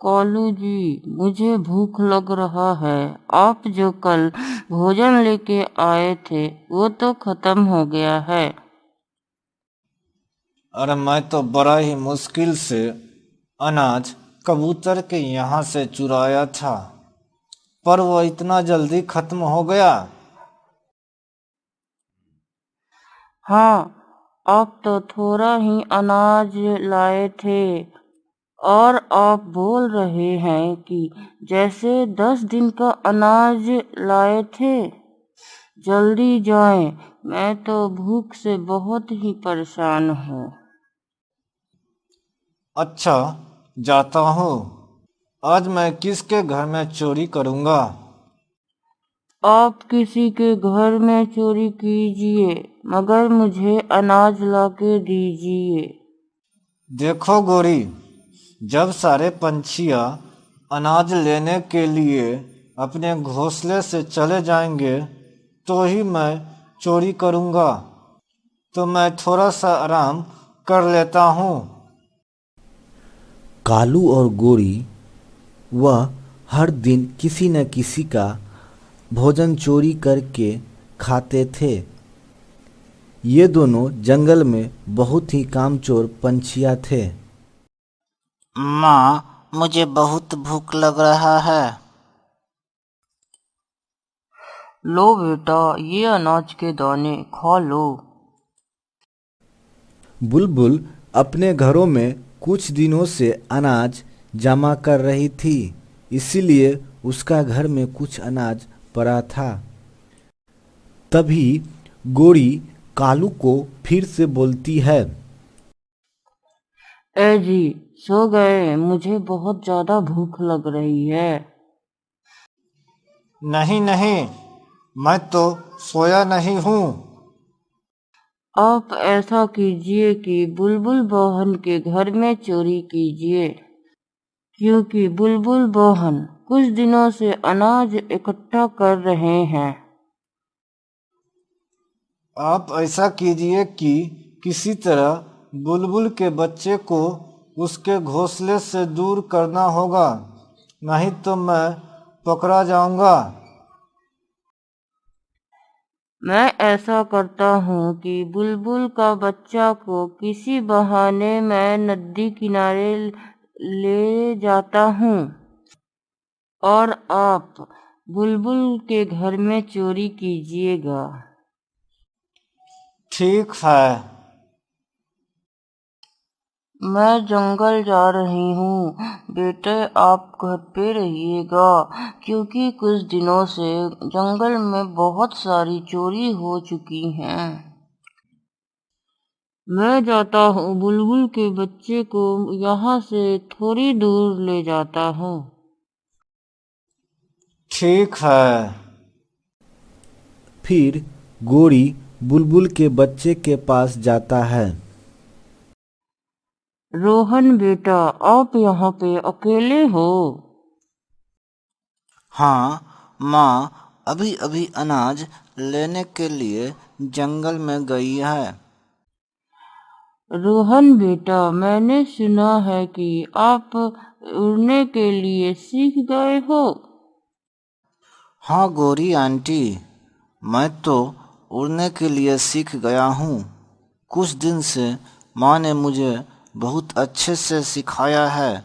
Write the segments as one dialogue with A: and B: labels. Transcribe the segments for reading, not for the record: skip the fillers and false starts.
A: कालू जी, मुझे भूख लग रहा है। आप जो कल भोजन लेके आए थे वो तो खत्म हो गया है।
B: अरे मैं तो बड़ा ही मुश्किल से अनाज कबूतर के यहाँ से चुराया था, पर वो इतना जल्दी खत्म हो गया।
A: हाँ, आप तो थोड़ा ही अनाज लाए थे और आप बोल रहे हैं कि जैसे 10 दिन का अनाज लाए थे। जल्दी जाएं, मैं तो भूख से बहुत ही परेशान हूँ।
B: अच्छा, जाता हूँ। आज मैं किसके घर में चोरी करूँगा?
A: आप किसी के घर में चोरी कीजिए, मगर मुझे अनाज लाके दीजिए।
B: देखो गोरी, जब सारे पंछियाँ अनाज लेने के लिए अपने घोंसले से चले जाएंगे तो ही मैं चोरी करूँगा। तो मैं थोड़ा सा आराम कर लेता हूँ।
C: कालू और गोरी वह हर दिन किसी न किसी का भोजन चोरी करके खाते थे। ये दोनों जंगल में बहुत ही कामचोर पंछियाँ थे।
D: माँ, मुझे बहुत भूख लग रहा है।
A: लो बेटा, ये अनाज के दाने खा लो।
C: बुलबुल अपने घरों में कुछ दिनों से अनाज जमा कर रही थी, इसीलिए उसका घर में कुछ अनाज पड़ा था। तभी गोरी कालू को फिर से बोलती है।
A: ए जी, सो गए? मुझे बहुत ज्यादा भूख लग रही है।
B: नहीं नहीं, मैं तो सोया नहीं हूँ।
A: आप ऐसा कीजिए कि बुलबुल बहन के घर में चोरी कीजिए, क्योंकि बुलबुल बहन कुछ दिनों से अनाज इकट्ठा कर रहे हैं।
B: आप ऐसा कीजिए कि किसी तरह बुलबुल के बच्चे को उसके घोंसले से दूर करना होगा, नहीं तो मैं पकड़ा जाऊंगा।
A: मैं ऐसा करता हूँ कि बुलबुल का बच्चा को किसी बहाने मैं नदी किनारे ले जाता हूँ और आप बुलबुल के घर में चोरी कीजिएगा।
B: ठीक है।
A: मैं जंगल जा रही हूँ, बेटे आप घर पे रहिएगा, क्योंकि कुछ दिनों से जंगल में बहुत सारी चोरी हो चुकी हैं। मैं जाता हूँ, बुलबुल के बच्चे को यहाँ से थोड़ी दूर ले जाता हूँ।
B: ठीक है।
C: फिर गोरी बुलबुल के बच्चे के पास जाता है।
A: रोहन बेटा, आप यहाँ पे अकेले हो?
D: हाँ माँ, अभी अभी अनाज लेने के लिए जंगल में गई है।
A: रोहन बेटा, मैंने सुना है कि आप उड़ने के लिए सीख गए हो।
D: हाँ गोरी आंटी, मैं तो उड़ने के लिए सीख गया हूँ। कुछ दिन से माँ ने मुझे बहुत अच्छे से सिखाया है,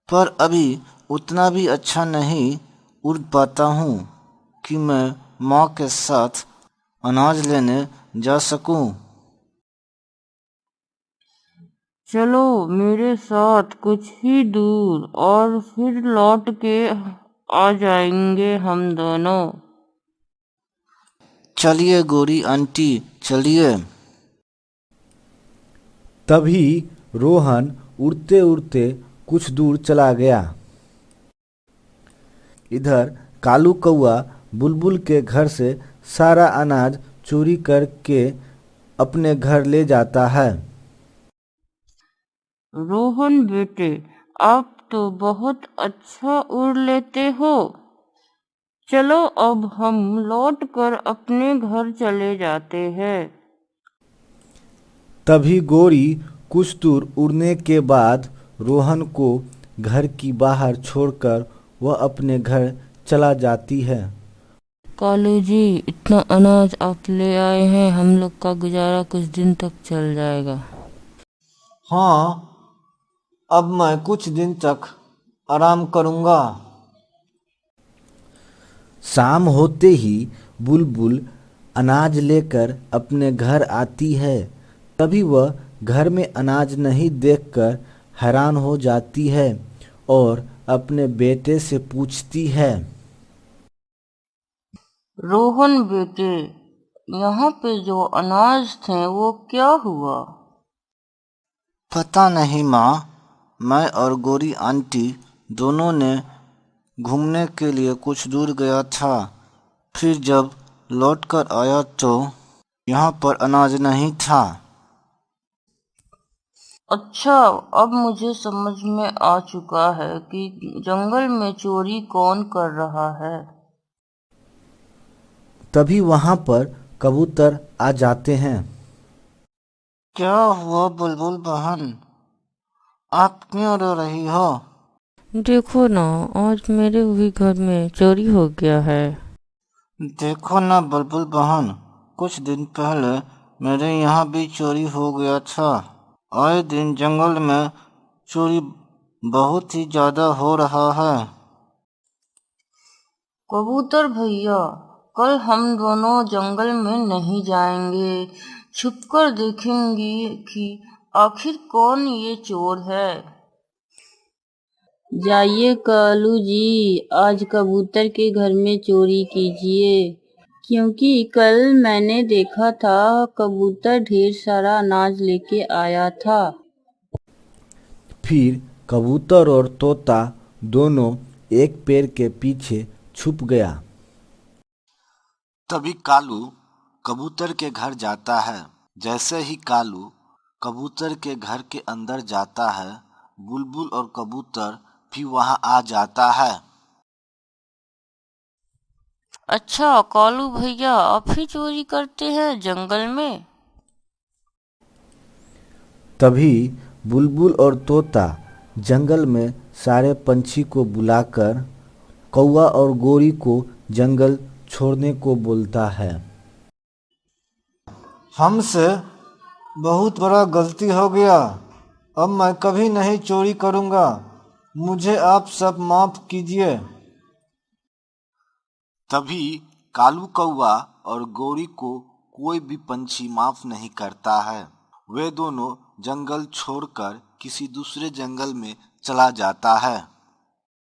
D: पर अभी उतना भी अच्छा नहीं उड़ पाता हूँ कि मैं माँ के साथ अनाज लेने जा सकूँ।
A: चलो मेरे साथ कुछ ही दूर और फिर लौट के आ जाएंगे हम दोनों।
D: चलिए गोरी आंटी, चलिए।
C: तभी रोहन उड़ते उड़ते कुछ दूर चला गया। इधर कालू कौआ बुलबुल के घर से सारा अनाज चोरी करके अपने घर ले जाता है।
A: रोहन बेटे, आप तो बहुत अच्छा उड़ लेते हो। चलो अब हम लौट कर अपने घर चले जाते हैं।
C: तभी गोरी कुछ दूर उड़ने के बाद रोहन को घर की बाहर छोड़कर वह अपने घर चला जाती है।
A: कालू जी, इतना अनाज आप ले आए हैं, हम लोग का गुजारा कुछ दिन तक चल जाएगा।
B: हाँ, अब मैं कुछ दिन तक आराम करूँगा।
C: शाम होते ही बुलबुल अनाज लेकर अपने घर आती है। तभी वह घर में अनाज नहीं देखकर हैरान हो जाती है और अपने बेटे से पूछती है।
A: रोहन बेटे, यहाँ पे जो अनाज थे वो क्या हुआ?
D: पता नहीं माँ, मैं और गोरी आंटी दोनों ने घूमने के लिए कुछ दूर गया था। फिर जब लौटकर आया तो यहाँ पर अनाज नहीं था।
A: अच्छा, अब मुझे समझ में आ चुका है कि जंगल में चोरी कौन कर रहा है।
C: तभी वहां पर कबूतर आ जाते हैं।
D: क्या हुआ बुलबुल बहन, आप क्यों रो रही हो?
A: देखो ना, आज मेरे भी घर में चोरी हो गया है।
D: देखो ना बुलबुल बहन, कुछ दिन पहले मेरे यहाँ भी चोरी हो गया था। आए दिन जंगल में चोरी बहुत ही ज्यादा हो रहा है।
A: कबूतर भैया, कल हम दोनों जंगल में नहीं जाएंगे, छुपकर देखेंगे कि आखिर कौन ये चोर है। जाइए कालू जी, आज कबूतर के घर में चोरी कीजिए, क्योंकि कल मैंने देखा था कबूतर ढेर सारा अनाज लेके आया था।
C: फिर कबूतर और तोता दोनों एक पेड़ के पीछे छुप गया।
D: तभी कालू कबूतर के घर जाता है। जैसे ही कालू कबूतर के घर के अंदर जाता है, बुलबुल और कबूतर भी वहां आ जाता है।
A: अच्छा कालू भैया, आप ही चोरी करते हैं जंगल में?
C: तभी बुलबुल और तोता जंगल में सारे पंछी को बुलाकर कौवा और गोरी को जंगल छोड़ने को बोलता है।
B: हमसे बहुत बड़ा गलती हो गया। अब मैं कभी नहीं चोरी करूँगा। मुझे आप सब माफ कीजिए।
D: तभी कालू कौवा और गोरी को कोई भी पंछी माफ नहीं करता है। वे दोनों जंगल छोड़कर किसी दूसरे जंगल में चला जाता है।